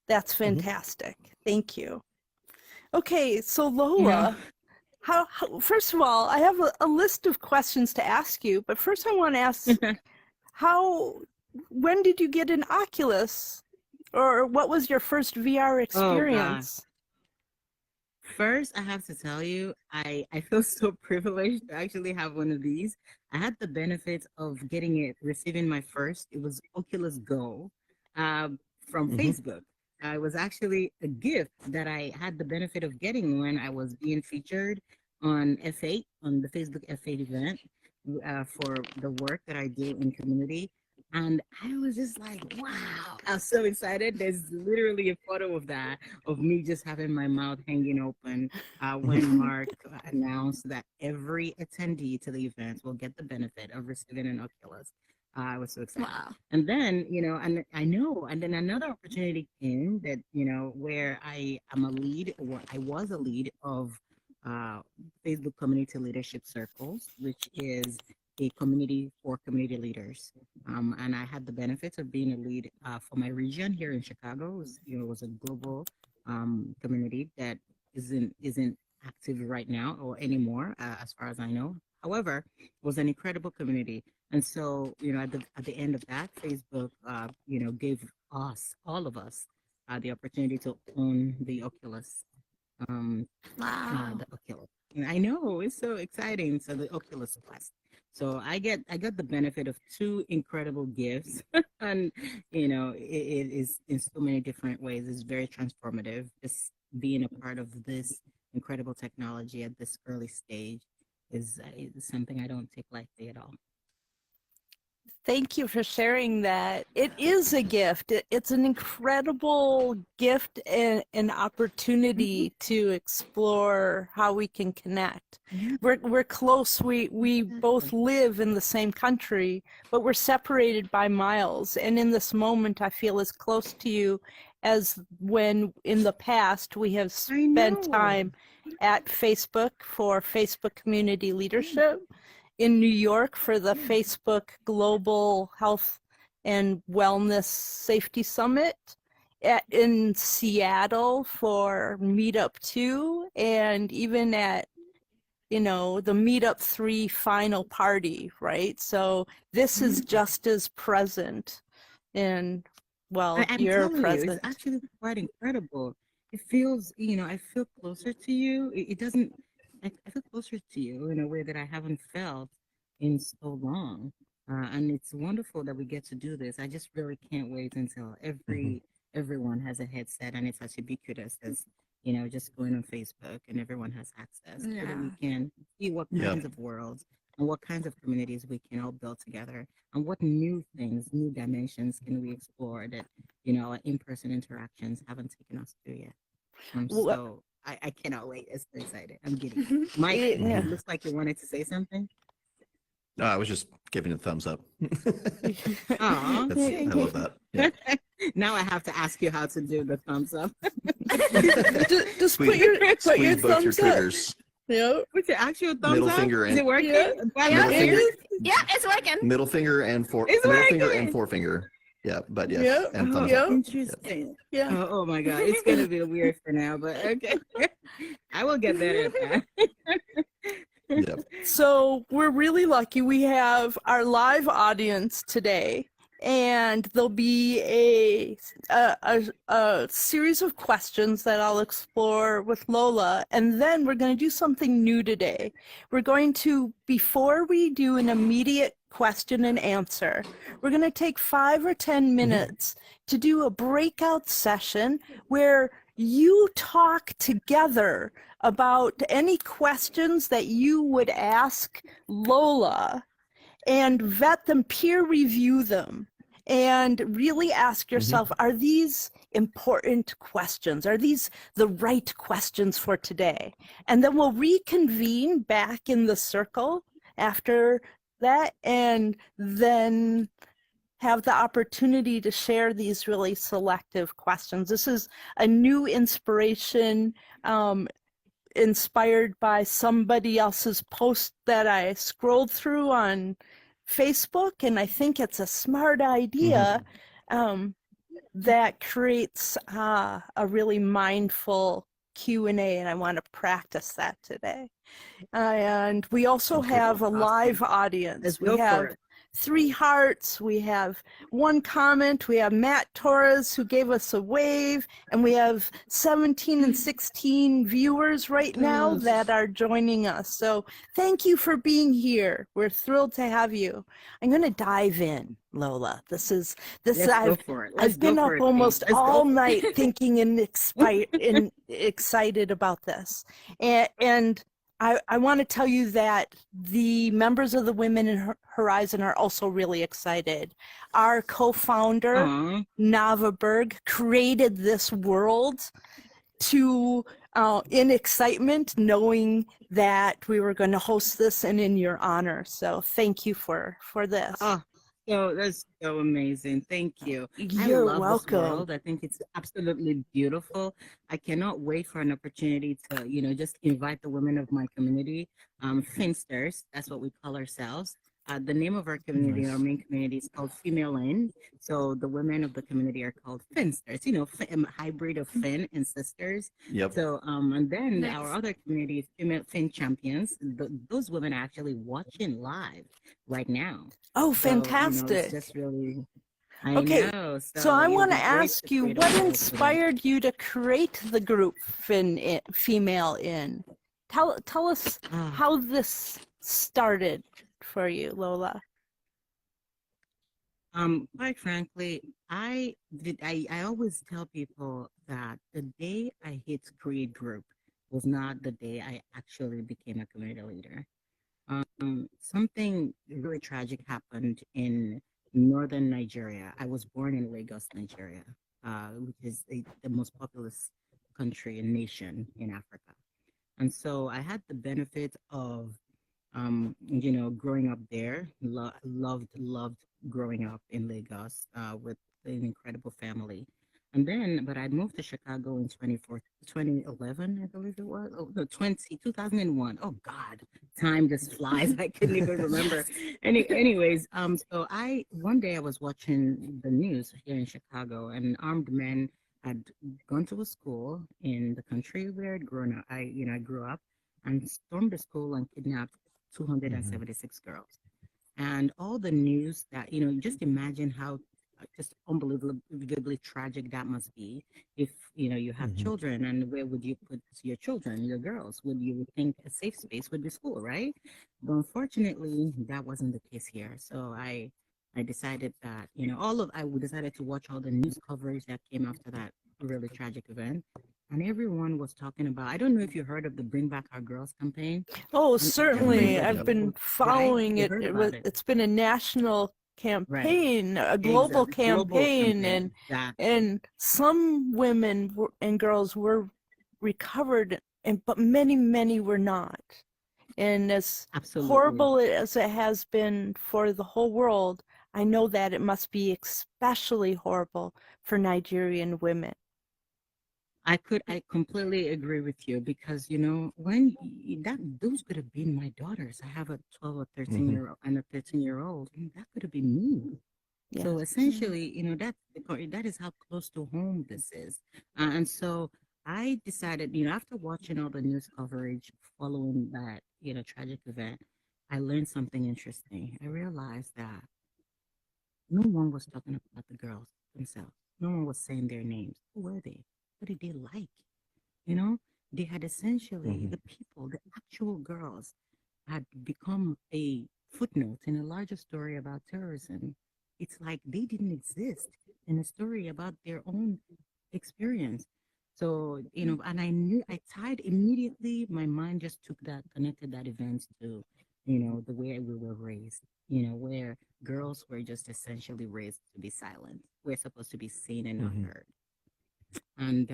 That's fantastic. Thank you. Okay, so Lola, how first of all, I have a list of questions to ask you, but first I want to ask when did you get an Oculus, or what was your first VR experience? First, I have to tell you, I feel so privileged to actually have one of these. I had the benefit of receiving my first. It was Oculus Go from Facebook. It was actually a gift that I had the benefit of getting when I was being featured on F8, on the Facebook F8 event for the work that I do in community. And I was just like, wow, I was so excited. There's literally a photo of that, of me just having my mouth hanging open when Mark announced that every attendee to the event will get the benefit of receiving an Oculus. I was so excited. Wow. And then, and then another opportunity came that, where I am a lead, or I was a lead of Facebook Community Leadership Circles, which is a community for community leaders. And I had the benefit of being a lead for my region here in Chicago. It was a global community that isn't active right now or anymore, as far as I know. However, it was an incredible community. And so, at the end of that, Facebook, gave us, all of us, the opportunity to own the Oculus. Wow. The Oculus. And I know, it's so exciting. So the Oculus Quest. So I got the benefit of two incredible gifts, and it is in so many different ways. It's very transformative. Just being a part of this incredible technology at this early stage is something I don't take lightly at all. Thank you for sharing that. It is a gift. It's an incredible gift and an opportunity to explore how we can connect. We're close. We both live in the same country, but we're separated by miles. And in this moment, I feel as close to you as when in the past we have spent time at Facebook for Facebook Community Leadership, in New York for the Facebook Global Health and Wellness Safety Summit, in Seattle for Meetup 2, and even at, the Meetup 3 final party, right? So this is just as present, and you're present. It's actually quite incredible. It feels, I feel closer to you. It doesn't, I feel closer to you in a way that I haven't felt in so long. And it's wonderful that we get to do this. I just really can't wait until everyone has a headset and it's as ubiquitous as, just going on Facebook and everyone has access so that we can see what kinds of worlds and what kinds of communities we can all build together, and what new things, new dimensions can we explore that, our in-person interactions haven't taken us to yet. So I cannot wait. It's so excited. I'm giddy. Mike, it looks like you wanted to say something. No, I was just giving a thumbs up. I love that. Yeah. Now I have to ask you how to do the thumbs up. just put your both your thumbs triggers. up. Yeah. Put your actual thumbs Middle up. finger and Is it working? Yeah, it's working. Middle finger and forefinger. Yeah, but yes. Yeah. And thumbs up. Interesting. Yeah. Oh my God, it's gonna be weird for now, but okay. I will get better at that. Yep. So we're really lucky. We have our live audience today, and there'll be a series of questions that I'll explore with Lola, and then we're going to do something new today. We're going to, before we do an immediate question and answer, we're going to take 5 or 10 minutes to do a breakout session where you talk together about any questions that you would ask Lola, and vet them, peer review them, and really ask yourself, are these important questions? Are these the right questions for today? And then we'll reconvene back in the circle after that, and then have the opportunity to share these really selective questions. This is a new inspiration, inspired by somebody else's post that I scrolled through on Facebook, and I think it's a smart idea that creates a really mindful Q&A, and I want to practice that today. And we also Sounds good. have a Awesome. live audience. Let's We go for have it. 3 hearts, we have 1 comment, we have Matt Torres who gave us a wave, and we have 17 and 16 viewers right now that are joining us. So thank you for being here. We're thrilled to have you. I'm going to dive in, Lola. This Let's go I've for it. Let's I've go been for up it, almost Paige. Let's all go. night thinking and excited about this. And I want to tell you that the members of the Women in Horizon are also really excited. Our co-founder, Aw. NavahK, created this world to in excitement, knowing that we were going to host this and in your honor. So thank you for this. Oh, so that's so amazing. Thank you. I You're love this welcome. world. I think it's absolutely beautiful. I cannot wait for an opportunity to, just invite the women of my community, Finsters. That's what we call ourselves. The name of our community, Nice. our main community, is called Female In. So the women of the community are called Finsters. Hybrid of Fin and sisters. Yep. So, and then Nice. our other community is Female Fin Champions. Those women are actually watching live right now. Oh, So, it's fantastic. just really, I Okay, know. So I it'll want to be great ask you, create a what world for them. inspired you to create the group Female In? Tell us Ah, how this started for you, Lola. Quite frankly, I always tell people that the day I hit create group was not the day I actually became a community leader. Something really tragic happened in northern Nigeria. I was born in Lagos, Nigeria, which is the most populous country and nation in Africa. And so I had the benefit of, growing up there. Loved growing up in Lagos with an incredible family. And then, but I moved to Chicago in 2011, I believe it was. Oh, no, 2001. Oh, God, time just flies. I couldn't even remember. Anyways, so one day I was watching the news here in Chicago, and armed men had gone to a school in the country where I'd grown up. I grew up, and stormed the school and kidnapped 276 girls. And all the news that, just imagine how just unbelievably tragic that must be if, you have Mhm. children, and where would you put your children, your girls? Would you think a safe space would be school, right? But unfortunately, that wasn't the case here. So I decided that, I decided to watch all the news coverage that came after that really tragic event. And everyone was talking about, I don't know if you heard of the Bring Back Our Girls campaign. Oh, And certainly. everybody, I've been right? following You it. heard about it. It's been a national Right. campaign, a global Exactly. Global campaign, campaign. Exactly. and some women and girls were recovered, but many were not. And as Absolutely. horrible as it has been for the whole world, I know that it must be especially horrible for Nigerian women. I completely agree with you, because when those could have been my daughters. I have a 12 or 13-year-old and a 13-year-old, and that could have been me. Yeah. So essentially, that is how close to home this is. And so I decided, after watching all the news coverage following that, tragic event, I learned something interesting. I realized that no one was talking about the girls themselves. No one was saying their names. Who were they? What did they like? You know, they had essentially, Mhm. the people, the actual girls, had become a footnote in a larger story about terrorism. It's like they didn't exist in a story about their own experience. So, and I tied immediately, my mind just connected that event to, the way we were raised, where girls were just essentially raised to be silent. We're supposed to be seen and not Mhm. heard. And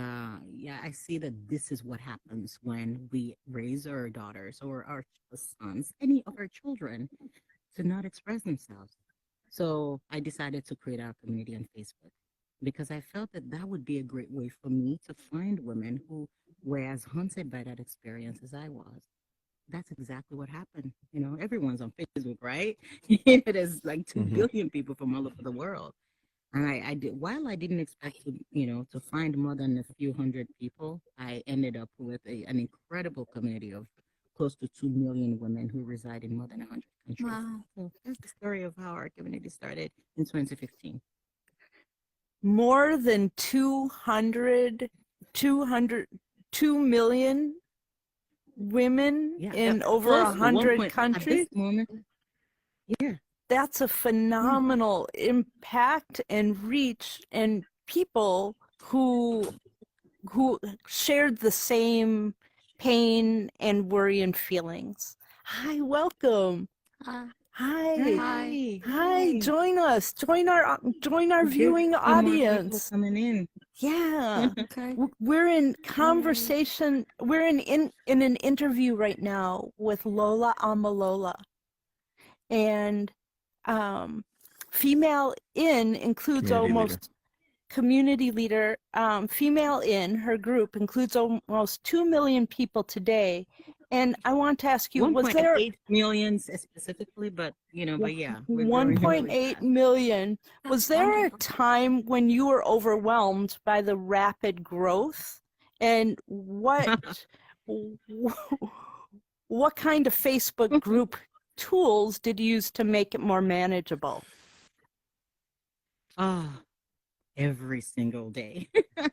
yeah, I see that this is what happens when we raise our daughters or our sons, any of our children, to not express themselves. So I decided to create our community on Facebook, because I felt that that would be a great way for me to find women who were as haunted by that experience as I was. That's exactly what happened. Everyone's on Facebook, right? There's like 2 Mhm. billion people from all over the world. And I did, while I didn't expect to, to find more than a few hundred people, I ended up with an incredible community of close to 2 million women who reside in more than 100 countries. Wow. So that's the story of how our community started in 2015. More than 2 million women Yeah, in over close to 100 at this countries. moment. Yeah. That's a phenomenal impact and reach, and people who shared the same pain and worry and feelings. Hi, welcome. Uh, Hi. Hi. Hi, join us. Join our Good viewing to see more people audience. coming in. Yeah. okay. We're in conversation. We're in an interview right now with Lola Omolola. And female in includes Community leader. almost community leader. Female in her group includes almost 2 million people today. And I want to ask you, was there 1.8 million specifically, but but yeah, we're growing really 1.8 fast. million? Was That's there a wonderful. time when you were overwhelmed by the rapid growth? And what what kind of Facebook group tools did you use to make it more manageable? Ah, every single day.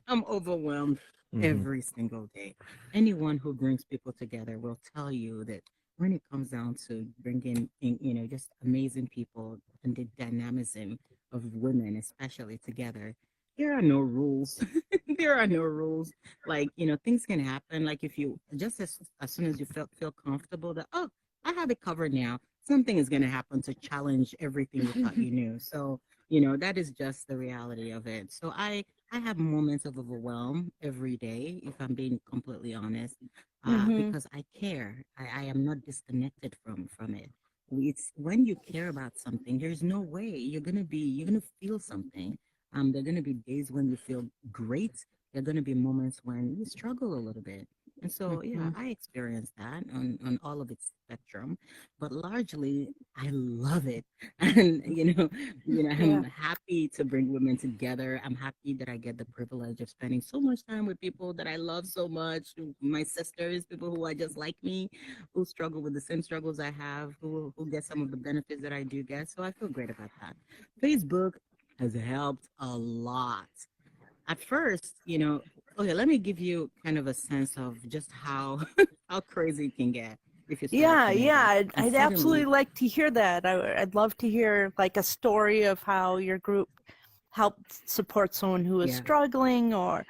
I'm overwhelmed Mhm. every single day. Anyone who brings people together will tell you that when it comes down to bringing in, just amazing people and the dynamism of women, especially together, there are no rules. There are no rules. Like, things can happen. Like if you just as soon as you feel comfortable that, oh, I have it covered now, something is going to happen to challenge everything you thought you knew. So, that is just the reality of it. So I have moments of overwhelm every day, if I'm being completely honest, Mm-hmm. because I care. I am not disconnected from it. It's when you care about something, there's no way you're gonna feel something. There are gonna be days when you feel great. There are gonna be moments when you struggle a little bit. And so, yeah, Mhm. I experienced that on all of its spectrum, but largely I love it. And Yeah. I'm happy to bring women together. I'm happy that I get the privilege of spending so much time with people that I love so much, my sisters, people who are just like me, who struggle with the same struggles I have, who get some of the benefits that I do get. So I feel great about that. Facebook has helped a lot. At first, okay, let me give you kind of a sense of just how how crazy it can get if you start a Yeah, community. And I'd absolutely suddenly, like to hear that. I'd love to hear like a story of how your group helped support someone who is yeah, struggling, or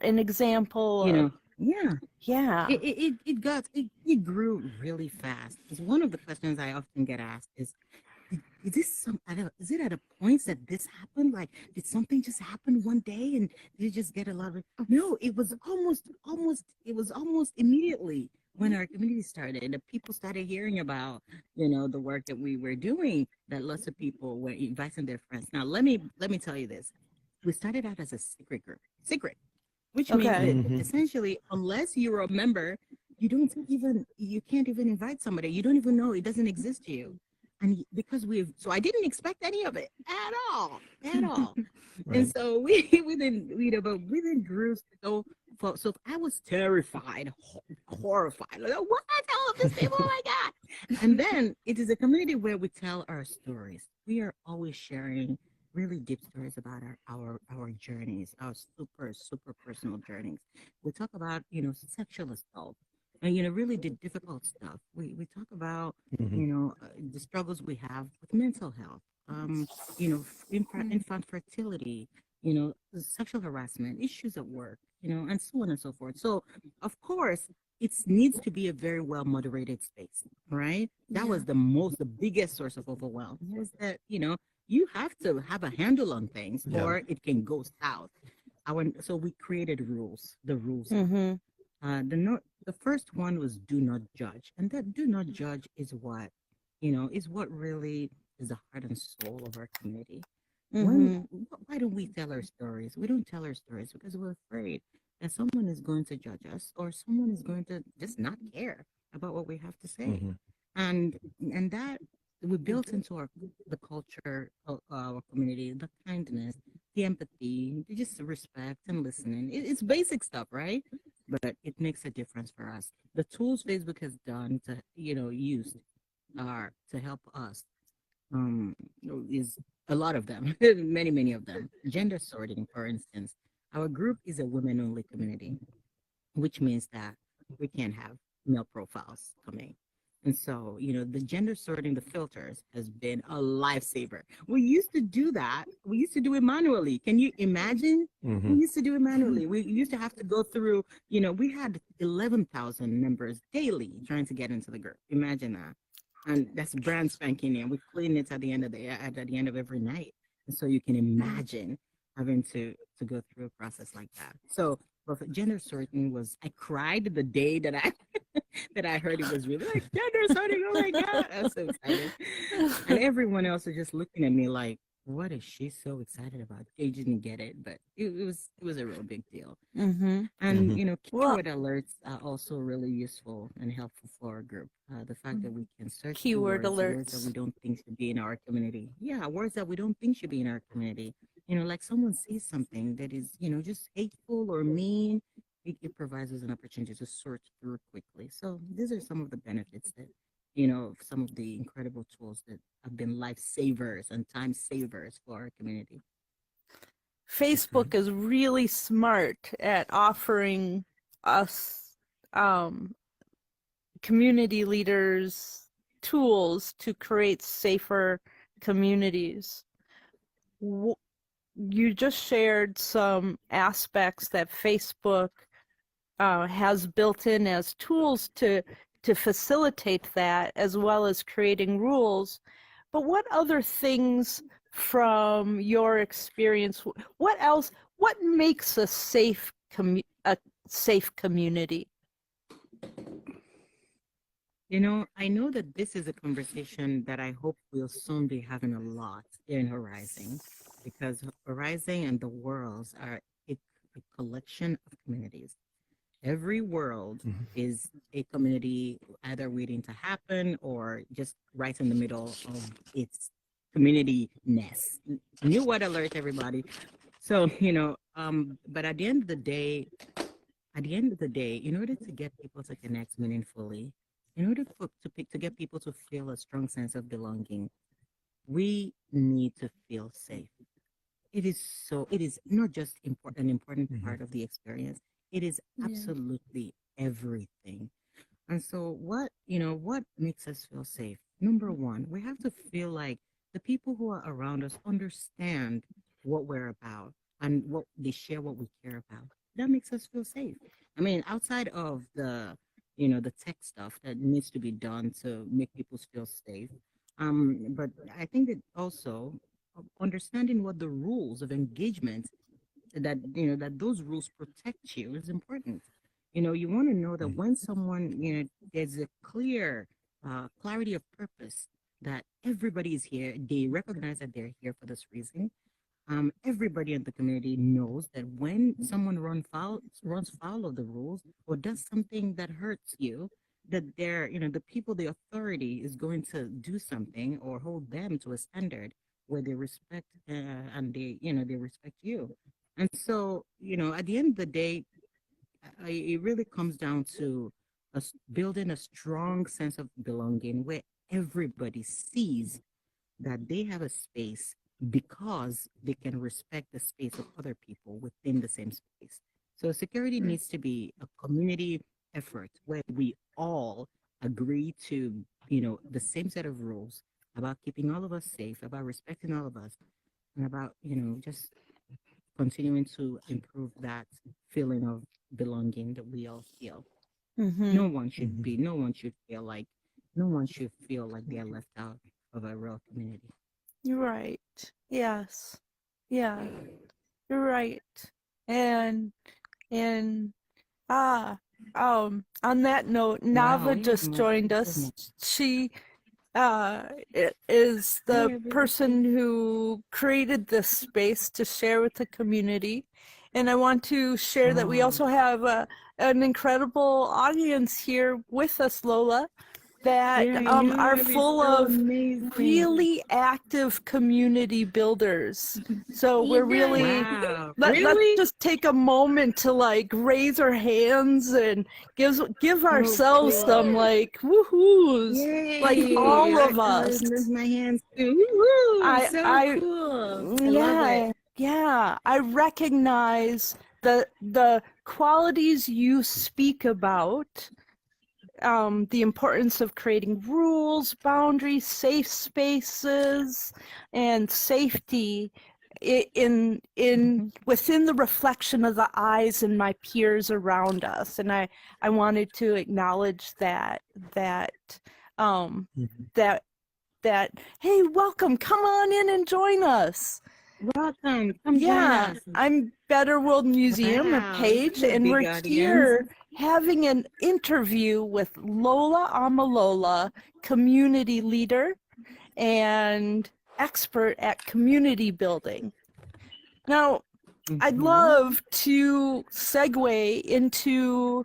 an example of, yeah. yeah. It grew really fast. Because one of the questions I often get asked is this is it at a point that this happened? Like, did something just happen one day and you just get a lot of no, it was almost immediately when our community started, the people started hearing about, the work that we were doing, that lots of people were inviting their friends. Now let me tell you this. We started out as a secret group. Secret, which means Okay. that Mhm. essentially, unless you're a member, you can't even invite somebody. You don't even know it doesn't exist to you. And because so I didn't expect any of it at all. And Right. so we didn't grew so I was terrified, horrified. Like, what? All of these people, oh my God. And then it is a community where we tell our stories. We are always sharing really deep stories about our journeys, our super personal journeys. We talk about sexual assault, and really the difficult stuff. We talk about Mhm. the struggles we have with mental health, infant fertility, sexual harassment, issues at work, and so on and so forth. So of course it needs to be a very well moderated space, right? That was the biggest source of overwhelm, is that you have to have a handle on things Yeah. or it can go south. So we created rules, the rules. Mm-hmm. The first one was do not judge, and that do not judge is what really is the heart and soul of our community. Mm-hmm. Why don't we tell our stories? We don't tell our stories because we're afraid that someone is going to judge us or someone is going to just not care about what we have to say. Mhm. And that we built into the culture of our community the kindness, the empathy, just the respect and listening. It's basic stuff, right? But it makes a difference for us. The tools Facebook has done to used are to help us um, is a lot of them, many of them. Gender sorting, for instance. Our group is a women only community, which means that we can't have male profiles coming. And so, the gender sorting, the filters has been a lifesaver. We used to do that. We used to do it manually. Can you imagine? We used to do it manually. We used to have to go through, we had 11,000 members daily trying to get into the group. Imagine that. And that's brand spanking new. We clean it at the end of every night. And so you can imagine having to go through a process like that. So, but for gender sorting was, I cried the day that I that I heard it was really like gender sorting. Oh my God, I was so excited, and everyone else was just looking at me like, "What is she so excited about?" They didn't get it, but it was a real big deal. And keyword alerts are also really useful and helpful for our group. The fact that we can search Keyword words that alerts. we don't think should be in our community. Yeah, words that we don't think should be in our community. Like someone says something that is, just hateful or mean, it provides us an opportunity to sort through quickly. So these are some of the benefits that, some of the incredible tools that have been lifesavers and time savers for our community. Facebook is really smart at offering us community leaders tools to create safer communities. You just shared some aspects that Facebook has built in as tools to facilitate that, as well as creating rules. But what other things from your experience, what else, what makes a safe community? I know that this is a conversation that I hope we'll soon be having a lot in Horizon, because Horizon and the worlds are a collection of communities. Every world is a community either waiting to happen or just right in the middle of its community-ness. New word alert, everybody. So, but at the end of the day, in order to get people to connect meaningfully, in order to get people to feel a strong sense of belonging, we need to feel safe. It is not just an important part of the experience. It is absolutely everything. And so what makes us feel safe? Number one, we have to feel like the people who are around us understand what we're about and what they share, what we care about. That makes us feel safe. I mean, outside of the tech stuff that needs to be done to make people feel safe. But I think that also understanding what the rules of engagement that those rules protect you is important. You want to know that when someone, there's a clear clarity of purpose that everybody is here. They recognize that they're here for this reason. Everybody in the community knows that when someone runs foul of the rules or does something that hurts you, that the people, the authority is going to do something or hold them to a standard where they respect and they respect you. And so, at the end of the day, it really comes down to us building a strong sense of belonging where everybody sees that they have a space because they can respect the space of other people within the same space. So security needs to be a community effort where we all agree to, the same set of rules about keeping all of us safe, about respecting all of us, and about, just continuing to improve that feeling of belonging that we all feel. No one should feel like they're left out of a real community. You're right. Yes. Yeah. You're right. And on that note, Nava just joined us. She is the person who created this space to share with the community. And I want to share that we also have an incredible audience here with us, Lola. that Yeah, I know, are it'd be full so of amazing. really active community builders. So we're really Wow. let's Really? just take a moment to like raise our hands and give So ourselves some cool. like woohoos, like Yay! all I of us. raise my hands too. Woo! So I cool. I love it. yeah, I recognize the qualities you speak about, the importance of creating rules, boundaries, safe spaces, and safety in within the reflection of the eyes and my peers around us. And I wanted to acknowledge that um that that hey, welcome, come on in and join us. Welcome. Come join Yeah, us. I'm Better World Museum and Wow. Paige, This is a and big we're audience. here having an interview with Lola Omolola, community leader and expert at community building. Now, I'd love to segue into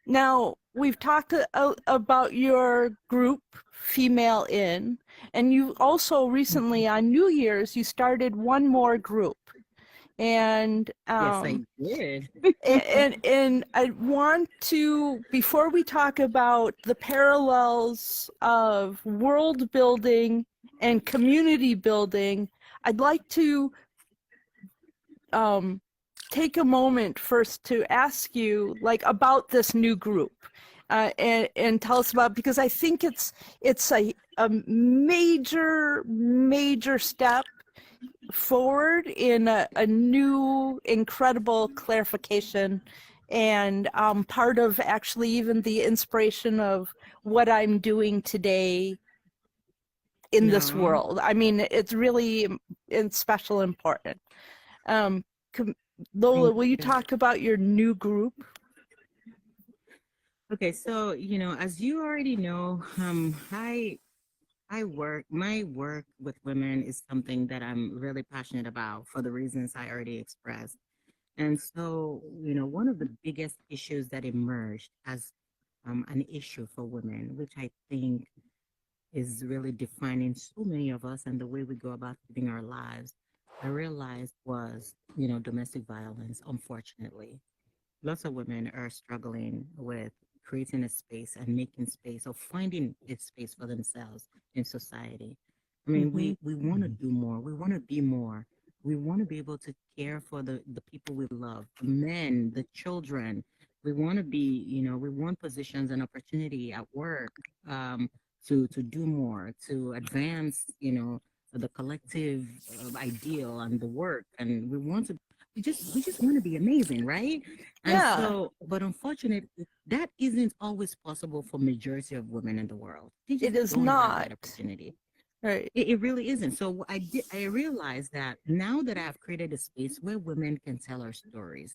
now we've talked about your group, Female In, and you also recently on New Year's you started one more group, and Yes, I did. and I want to, before we talk about the parallels of world building and community building, I'd like to take a moment first to ask you like about this new group, and tell us about, because I think it's a major step forward in a new incredible clarification, and part of actually even the inspiration of what I'm doing today in this No. world. I mean, it's really special, important. Um, Lola, will you talk about your new group? Okay, so as you already know, my work with women is something that I'm really passionate about for the reasons I already expressed. And so, one of the biggest issues that emerged as an issue for women, which I think is really defining so many of us and the way we go about living our lives, I realized was, domestic violence, unfortunately. Lots of women are struggling with creating a space and making space or finding a space for themselves in society. I mean, we want to do more. We want to be more. We want to be able to care for the people we love, the men, the children. We want to be, we want positions and opportunity at work, to do more, to advance, the collective ideal and the work. And we just want to be amazing, right? And Yeah. so, but unfortunately, that isn't always possible for majority of women in the world. They just It is don't have not. that opportunity. Right. It really isn't. So I realized that now that I've created a space where women can tell our stories,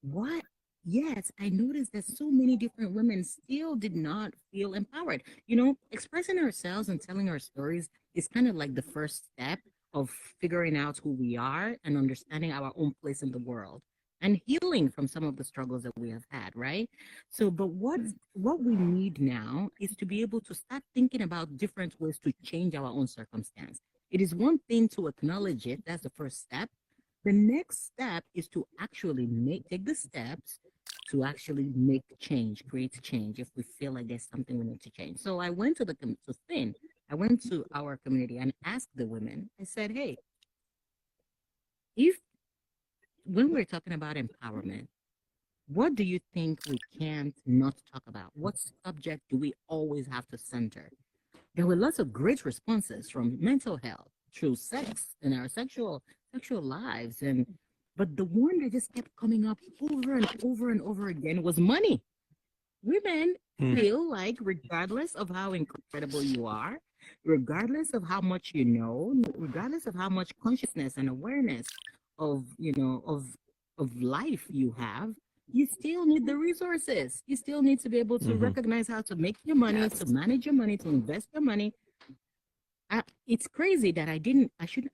what? Yes, I noticed that so many different women still did not feel empowered. Expressing ourselves and telling our stories is kind of like the first step of figuring out who we are and understanding our own place in the world and healing from some of the struggles that we have had, right? So, but what we need now is to be able to start thinking about different ways to change our own circumstance. It is one thing to acknowledge it, that's the first step. The next step is to actually take the steps to actually make change, create change if we feel like there's something we need to change. So I went to I went to our community and asked the women, I said, hey, if when we're talking about empowerment, what do you think we can't not talk about? What subject do we always have to center? There were lots of great responses from mental health through sex and our sexual lives, but the one that just kept coming up over and over and over again was money. Women feel like regardless of how incredible you are, regardless of how much you know, regardless of how much consciousness and awareness of of life you have, you still need the resources. You still need to be able to recognize how to make your money, to manage your money, to invest your money. It's crazy that I shouldn't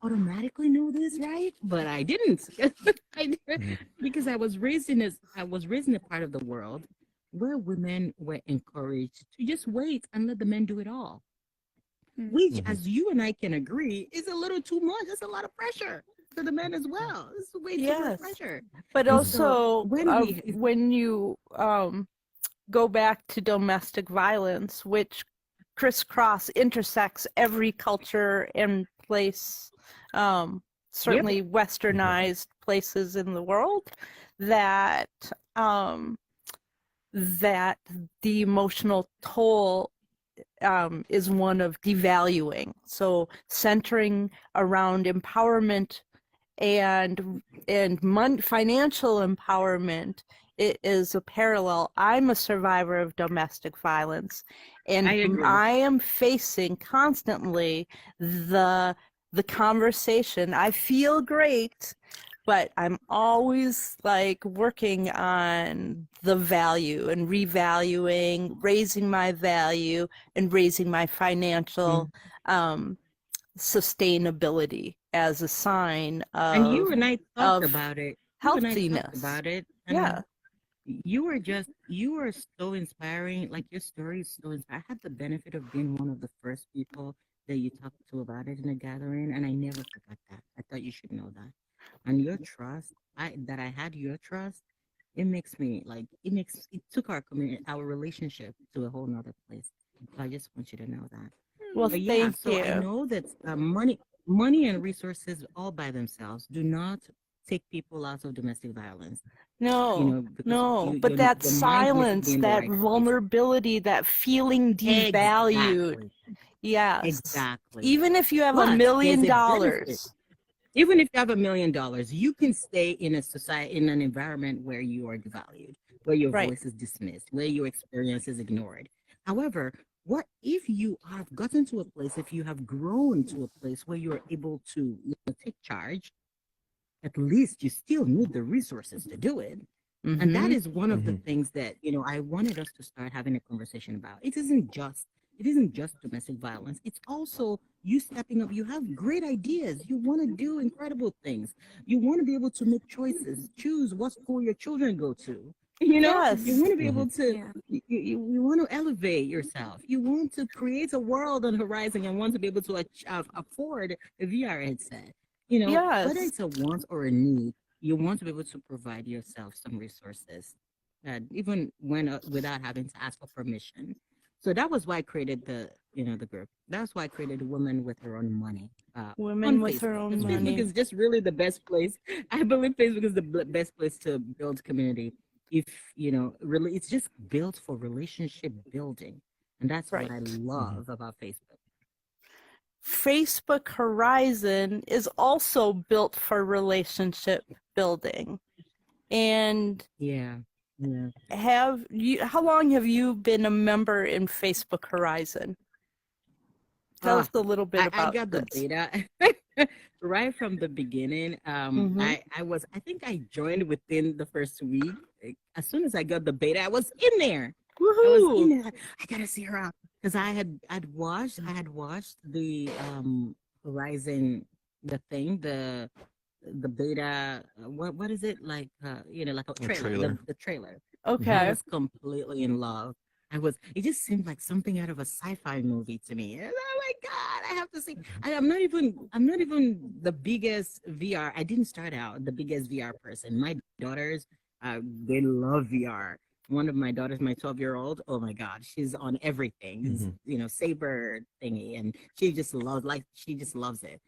automatically know this, right? But I didn't. I didn't because I was raised in a part of the world where women were encouraged to just wait and let the men do it all, Mm. which, Mhm. as you and I can agree, is a little too much. It's a lot of pressure for the men as well. It's way too much Yes. pressure. But And Mhm. also, when we, when you go back to domestic violence, which crisscross intersects every culture and place, certainly westernized places in the world, that that the emotional toll is one of devaluing. So centering around empowerment and financial empowerment, it is a parallel. I'm a survivor of domestic violence, and I agree. I am facing constantly the conversation. I feel great, but I'm always like working on the value and revaluing, raising my value and raising my financial sustainability as a sign And you of and I talked of about it. You and I talked healthiness. about it. Yeah. And you are so inspiring. Like, your story is so inspiring. I had the benefit of being one of the first people that you talked to about it in a gathering, and I never forgot that. I thought you should know that. And your trust, I had your trust, it makes me like, it took our community, our relationship to a whole nother place. So I just want you to know that. Well, But yeah, thank so I you. know that money and resources all by themselves do not take people out of domestic violence. No, Because no, but that your mind needs to be silence, in the that right place. vulnerability, that feeling devalued. Exactly. Yes. Exactly. Even if you have $1 But million. there's a benefit. Even if you have $1 million, you can stay in a society, in an environment where you are devalued, where your Right. voice is dismissed, where your experience is ignored. However, what if you have gotten to a place, if you have grown to a place where you are able to take charge, at least you still need the resources to do it. And that is one of the things that, I wanted us to start having a conversation about. It isn't just domestic violence. It's also you stepping up. You have great ideas. You want to do incredible things. You want to be able to make choices, choose what school your children go to. Yes. You want to be able to, Yeah. you want to elevate yourself. You want to create a world on the horizon and want to be able to afford a VR headset. Whether Yes. it's a want or a need, you want to be able to provide yourself some resources, even when without having to ask for permission. So that was why I created the group. That's why I created Women with Her Own Money Women on with her Facebook. own Because Facebook money. is just really the best place. I believe Facebook is the best place to build community. If really, it's just built for relationship building, and that's what I Right. love about Facebook. Facebook Horizon is also built for relationship building. And Yeah. how long have you been a member in Facebook Horizon? Tell us a little bit I about got the this. beta right from the beginning. I think I joined within the first week. As soon as I got the beta, I was in there. I was in Woohoo! there. I gotta see her out because I had watched the Horizon, the beta. What is it like? Like a trailer. The trailer. I Okay. was completely in love. It just seemed like something out of a sci-fi movie to me. And oh my God, I have to see. I'm not even the biggest VR. I didn't start out the biggest VR person. My daughters, they love VR. One of my daughters, my 12-year-old, oh my God, she's on everything. Saber thingy, and she just loves it.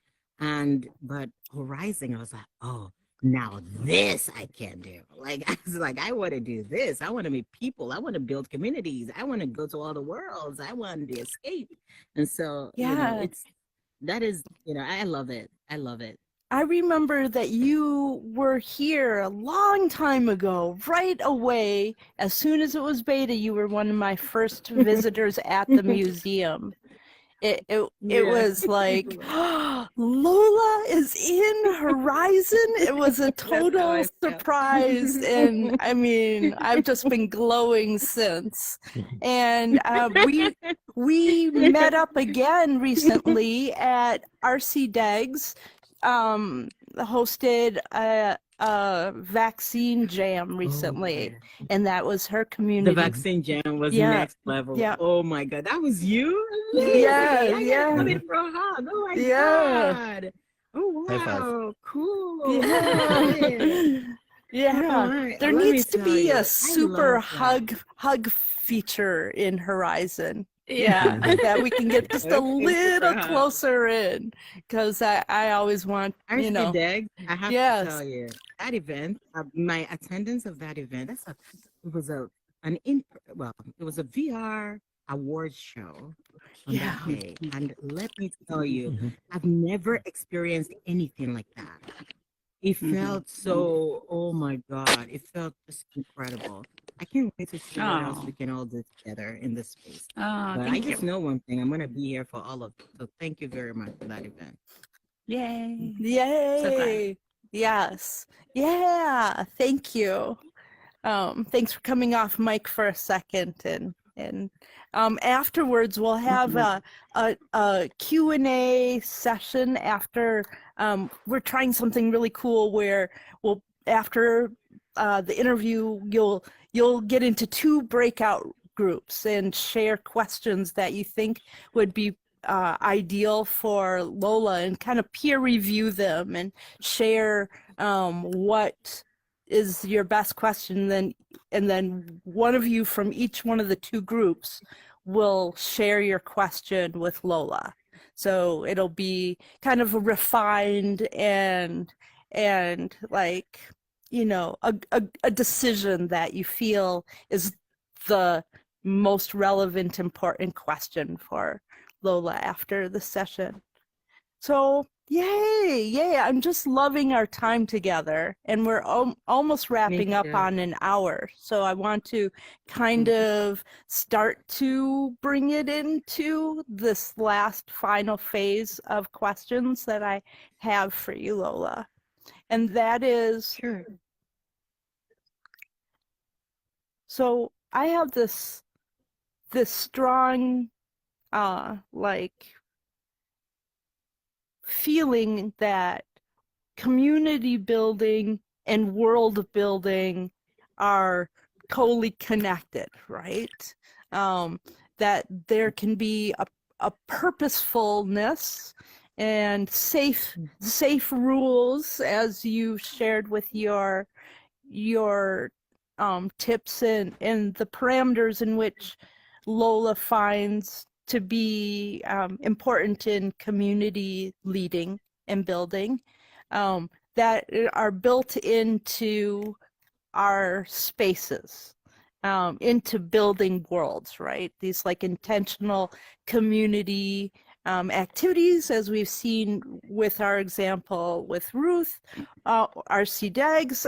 But Horizon, I was like, oh, now this I can do. Like, I was like, I want to do this. I want to meet people. I want to build communities. I want to go to all the worlds. I want to escape. And so, Yeah. I love it. I love it. I remember that you were here a long time ago, right away. As soon as it was beta, you were one of my first visitors at the museum. It was like, Lola is in Horizon. It was a total surprise, and I mean, I've just been glowing since. And we met up again recently at RC Deggs, hosted vaccine jam recently, and that was her community. The vaccine jam was Yeah, next level. yeah. Oh my God, that was you? Yeah, Amazing. I yeah. gotta come in for a hug. Oh my Yeah. God. Oh High five. wow, cool. Yeah. Yeah. Alright, There let me needs to tell be you, a I super love that. hug feature in Horizon. Yeah. Yeah, that we can get just a Okay, super little hug. closer in, because I always want, you RC know, Degs, I have to yes. tell you, that event, my attendance of that event, it was an in, well, it was a VR awards show on Yeah. that day. And let me tell you, Mhm. I've never experienced anything like that. It felt so, oh my God, it felt just incredible. I can't wait to see what else Oh. we can all do together in this space. Oh, But I thank just you. know one thing, I'm going to be here for all of it. So thank you very much for that event. Yay. Yay. Yes. Yeah. Thank you. Thanks for coming off mic for a second, and afterwards we'll have a Q&A session after. We're trying something really cool where we'll, after the interview, you'll get into 2 breakout groups and share questions that you think would be ideal for Lola, and kind of peer review them and share what is your best question. And then one of you from each one of the 2 groups will share your question with Lola. So it'll be kind of refined and like, you know, a decision that you feel is the most relevant, important question for Lola after the session. So yay, I'm just loving our time together, and we're almost wrapping up too. on an hour. So I want to kind of start to bring it into this last final phase of questions that I have for you, Lola. And that is, Sure. so I have this strong like feeling that community building and world building are totally connected, right? That there can be a purposefulness and safe rules, as you shared with your tips, and the parameters in which Lola finds to be important in community leading and building, that are built into our spaces, into building worlds, right? These like intentional community activities, as we've seen with our example with Ruth, RC Deggs,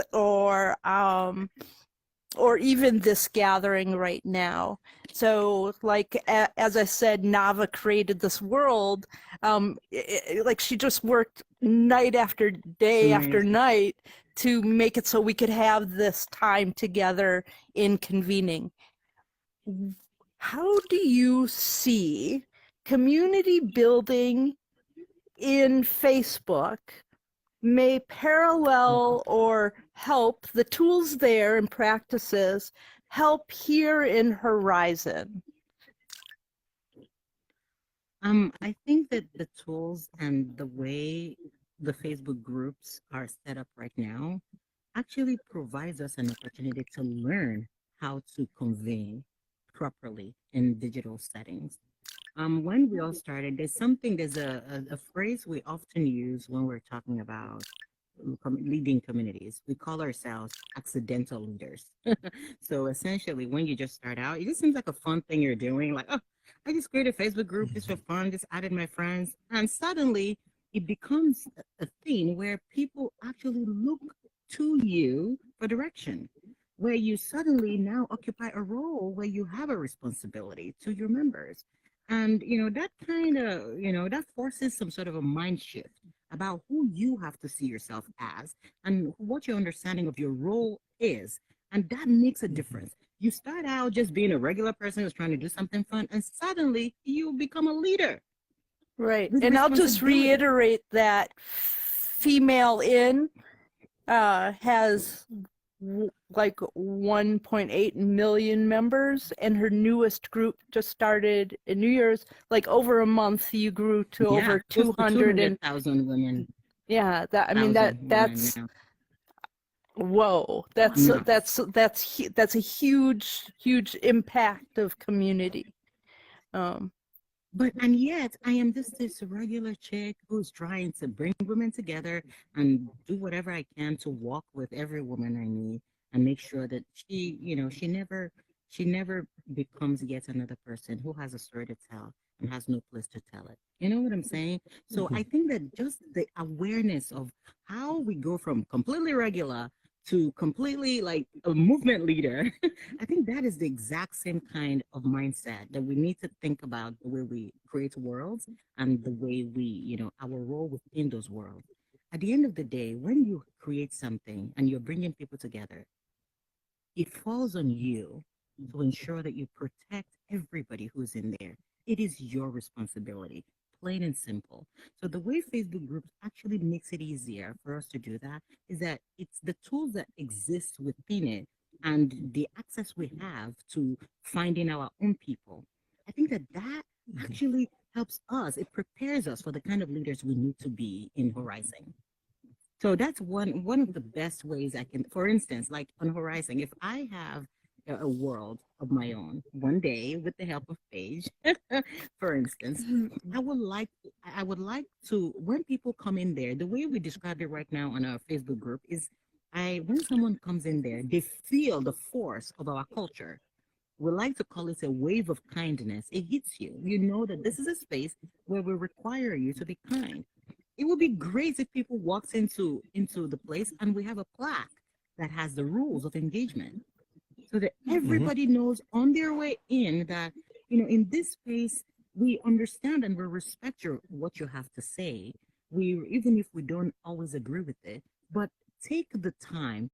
or even this gathering right now. So like, as I said, NavahK created this world, like she just worked night after day after night to make it so we could have this time together in convening. How do you see community building in Facebook may parallel or help the tools there and practices help here in Horizon? I think that the tools and the way the Facebook groups are set up right now actually provides us an opportunity to learn how to convey properly in digital settings. When we all started, there's a phrase we often use when we're talking about leading communities. We call ourselves accidental leaders. So essentially, when you just start out, it just seems like a fun thing you're doing. Like, oh, I just created a Facebook group just for fun, just added my friends. And suddenly it becomes a thing where people actually look to you for direction, where you suddenly now occupy a role where you have a responsibility to your members. And, that kind of, that forces some sort of a mind shift about who you have to see yourself as and what your understanding of your role is. And that makes a difference. You start out just being a regular person who's trying to do something fun, and suddenly you become a leader. Right. With And I'll just responsibility. reiterate that female in has like 1.8 million members, and her newest group just started in New Year's. Like over a month, you grew to over close to 200,000 women. Yeah, that I mean that's Women, whoa. Nuts. That's a huge impact of community. And yet I am just this regular chick who's trying to bring women together and do whatever I can to walk with every woman I meet and make sure that she never becomes yet another person who has a story to tell and has no place to tell it. You know what I'm saying? So I think that just the awareness of how we go from completely regular to completely like a movement leader, I think that is the exact same kind of mindset that we need to think about the way we create worlds and the way we, our role within those worlds. At the end of the day, when you create something and you're bringing people together, it falls on you to ensure that you protect everybody who's in there. It is your responsibility, plain and simple. So the way Facebook groups actually makes it easier for us to do that is that it's the tools that exist within it and the access we have to finding our own people. I think that actually helps us. It prepares us for the kind of leaders we need to be in Horizon. So that's one of the best ways I can, for instance, like on Horizon, if I have a world of my own one day with the help of Paige, for instance, I would like to when people come in there, the way we describe it right now on our Facebook group is when someone comes in there, they feel the force of our culture. We like to call it a wave of kindness. It hits you. You know that this is a space where we require you to be kind. It would be great if people walks into the place and we have a plaque that has the rules of engagement so that everybody knows on their way in that, in this space, we understand and we respect what you have to say. Even if we don't always agree with it, but take the time